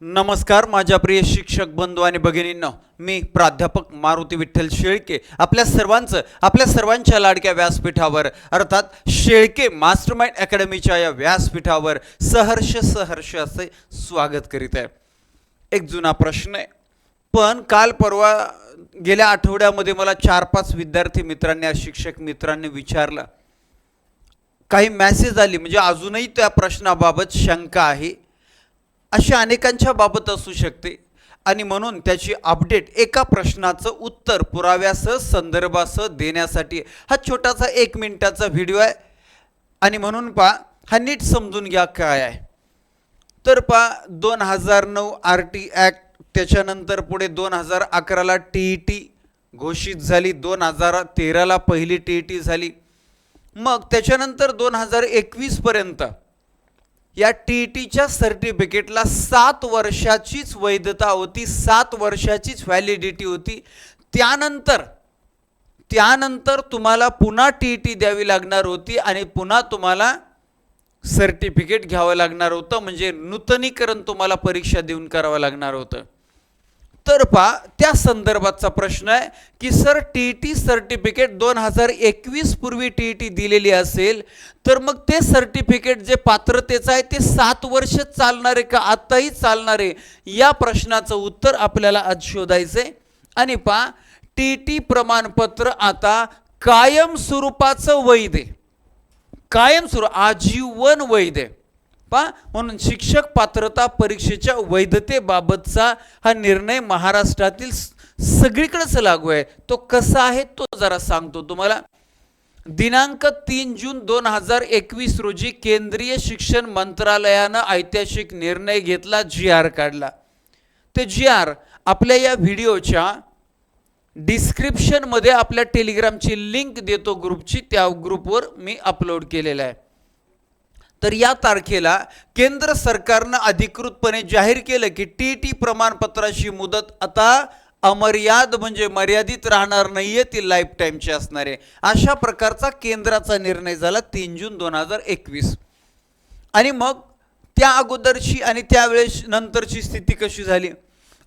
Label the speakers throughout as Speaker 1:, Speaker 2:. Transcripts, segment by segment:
Speaker 1: नमस्कार माझ्या प्रिय शिक्षक बंधू आणि भगिनींनो, मी प्राध्यापक मारुती विठ्ठल शेळके आपल्या सर्वांच्या लाडक्या व्यासपीठावर अर्थात शेळके मास्टरमाइंड अकॅडमीच्या या व्यासपीठावर सहर्ष असे स्वागत करीत आहे. एक जुना प्रश्न आहे, पण काल परवा गेल्या आठवड्यामध्ये मला 4-5 विद्यार्थी मित्रांनी शिक्षक मित्रांनी विचारलं, काही मेसेज आली, म्हणजे अजूनही त्या प्रश्नाबाबत शंका आहे, अशा अनेकांच्या बाबत असू शकते आणि म्हणून त्याची अपडेट एका प्रश्नाचं उत्तर पुराव्यासह संदर्भासह देण्यासाठी हा छोटासा 1 मिनिटाचा व्हिडिओ आहे. आणि म्हणून हा नीट समजून घ्या काय आहे. तर 2009 RT ॲक्ट, त्याच्यानंतर पुढे 2011ला TET घोषित झाली, 2013ला पहिली TET झाली, मग त्याच्यानंतर 2021 पर्यंत या TETच्या सर्टिफिकेटला 7 वर्षाचीच वैधता होती, 7 वर्षाचीच व्हॅलिडिटी होती. त्यानंतर तुम्हाला पुन्हा TET द्यावी लागणार होती आणि पुन्हा तुम्हाला सर्टिफिकेट घ्यावं लागणार होतं, म्हणजे नूतनीकरण तुम्हाला परीक्षा देऊन करावं लागणार होतं. तर त्या संदर्भाचा प्रश्न आहे की सर TET सर्टिफिकेट 2021 पूर्वी TET दिलेली असेल तर मग ते सर्टिफिकेट जे पात्रतेचं आहे ते 7 वर्ष चालणार आहे का आताही चालणार आहे, या प्रश्नाचं उत्तर आपल्याला आज शोधायचंय. आणि TET प्रमाणपत्र आता कायम स्वरूपाचं वैध आहे, आजीवन वैध आहे. म्हणून शिक्षक पात्रता परीक्षेच्या वैधतेबाबतचा हा निर्णय महाराष्ट्रातील सगळीकडेच लागू आहे. तो कसा आहे तो जरा सांगतो तुम्हाला. दिनांक 3 जून 2021 रोजी केंद्रीय शिक्षण मंत्रालयानं ऐतिहासिक निर्णय घेतला, GR काढला. ते GR आपल्या या व्हिडिओच्या डिस्क्रिप्शनमध्ये आपल्या टेलिग्रामची लिंक देतो ग्रुपची, त्या ग्रुपवर मी अपलोड केलेला आहे. तर या तारखेला केंद्र सरकारनं अधिकृतपणे जाहीर केलं की TET प्रमाणपत्राची मुदत आता अमर्याद म्हणजे मर्यादित राहणार नाहीये, ती लाईफ टाईमची असणार आहे. अशा प्रकारचा केंद्राचा निर्णय झाला 3 जून 2021. आणि मग त्या अगोदरची आणि त्यावेळेस नंतरची स्थिती कशी झाली.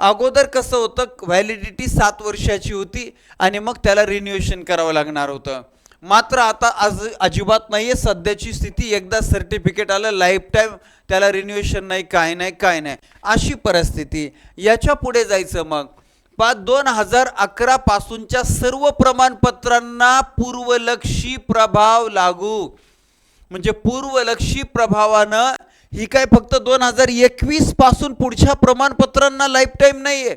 Speaker 1: अगोदर कसं होतं, व्हॅलिडिटी 7 वर्षाची होती आणि मग त्याला रिन्युएशन करावं लागणार होतं. मात्र आता आज अजिबात नाही आहे. सध्याची स्थिती, एकदा सर्टिफिकेट आलं लाईफ टाईम, त्याला रिन्युएशन नाही, काय नाही अशी परिस्थिती. याच्या पुढे जायचं मग 2011 पासूनच्या सर्व प्रमाणपत्रांना पूर्वलक्षी प्रभाव लागू. म्हणजे पूर्वलक्षी प्रभावानं ही काय फक्त 2021 पासून पुढच्या प्रमाणपत्रांना लाईफ टाईम नाहीये,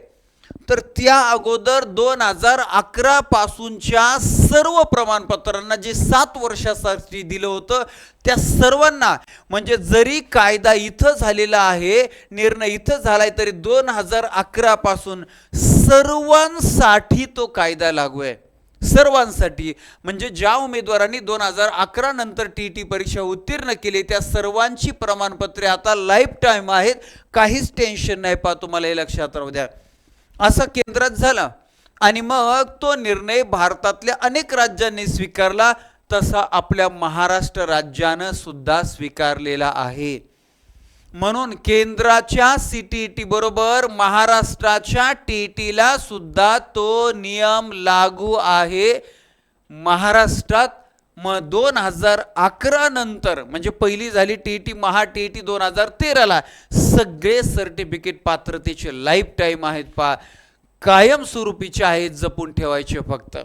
Speaker 1: तर त्या अगोदर 2011 पासूनच्या सर्व प्रमाणपत्रांना जे 7 वर्षासाठी दिलं होतं त्या सर्वांना, म्हणजे जरी कायदा इथं झालेला आहे, निर्णय इथं झालाय, तरी 2011 पासून सर्वांसाठी तो कायदा लागू आहे. सर्वांसाठी म्हणजे ज्या उमेदवारांनी 2011 नंतर TET परीक्षा उत्तीर्ण केली त्या सर्वांची प्रमाणपत्रे आता लाईफ टाईम आहेत, काहीच टेन्शन नाही. तुम्हाला हे लक्षात राहू द्या. असं केंद्रात झाला आणि मग तो निर्णय भारतातल्या अनेक राज्यांनी स्वीकारला, तसा आपल्या महाराष्ट्र राज्यानं सुद्धा स्वीकारलेला आहे. म्हणून केंद्राच्या CTET बरोबर महाराष्ट्राच्या TETला सुद्धा तो नियम लागू आहे. महाराष्ट्रात 2011 नंतर, म्हणजे पहिली झाली TET, TET 2013ला, सगळे सर्टिफिकेट पात्रतेचे लाईफ टाईम आहेत, कायमस्वरूपीचे आहेत, जपून ठेवायचे फक्त.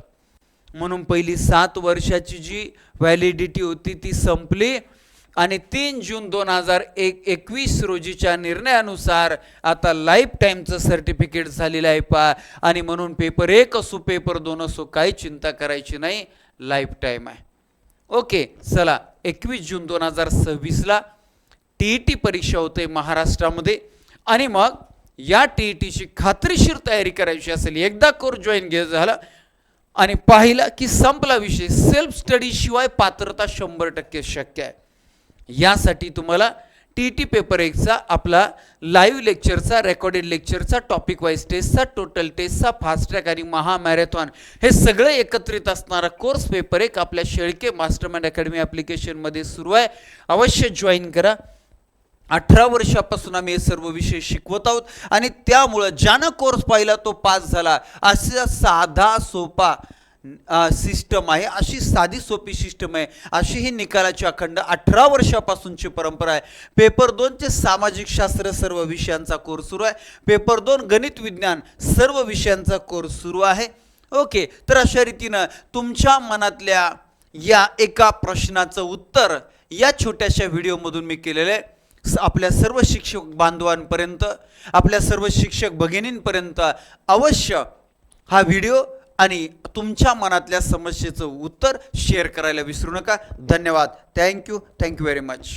Speaker 1: म्हणून पहिली 7 वर्षाची जी व्हॅलिडिटी होती ती संपली आणि 3 जून 2021 रोजीच्या निर्णयानुसार आता लाईफ टाईमचं सर्टिफिकेट झालेलं आहे. आणि म्हणून पेपर 1 असो पेपर 2 असो काही चिंता करायची नाही, लाईफ टाईम आहे. ओके, चला 21 जून 2026ला TET परीक्षा होते महाराष्ट्रामध्ये. आणि मग या TETची खात्रीशीर तयारी करायची असेल, एकदा कोर्स जॉईन झाला आणि पाहिला की संपला विषय, सेल्फ स्टडी शिवाय पात्रता 100% शक्य आहे. यासाठी तुम्हाला TET पेपर 1चा आपला लाईव्ह लेक्चरचा, रेकॉर्डेड लेक्चरचा, टॉपिक वाईज टेस्टचा, टोटल टेस्टचा, फास्ट ट्रॅक आणि महामॅरेथॉन हे सगळं एकत्रित असणारा कोर्स पेपर 1 आपल्या शेळके मास्टरमाइंड अकॅडमी ॲप्लिकेशनमध्ये सुरू आहे. अवश्य जॉईन करा. 18 वर्षापासून आम्ही हे सर्व विषय शिकवत आहोत आणि त्यामुळं ज्यानं कोर्स पाहिला तो पास झाला. असा साधा सोपा सिस्टम आहे, अशी साधी सोपी सिस्टम आहे, अशी ही निकालाची अखंड 18 वर्षापासूनची परंपरा आहे. पेपर 2चे सामाजिक शास्त्र सर्व विषयांचा कोर्स सुरू आहे. पेपर 2 गणित विज्ञान सर्व विषयांचा कोर्स सुरू आहे. ओके, तर अशा रीतीनं तुमच्या मनातल्या या एका प्रश्नाचं उत्तर या छोट्याशा व्हिडिओमधून मी केलेलं आहे. आपल्या सर्व शिक्षक बांधवांपर्यंत, आपल्या सर्व शिक्षक भगिनींपर्यंत अवश्य हा व्हिडिओ आणि तुमच्या मनातल्या समस्येचं उत्तर शेअर करायला विसरू नका. धन्यवाद. Thank you very much.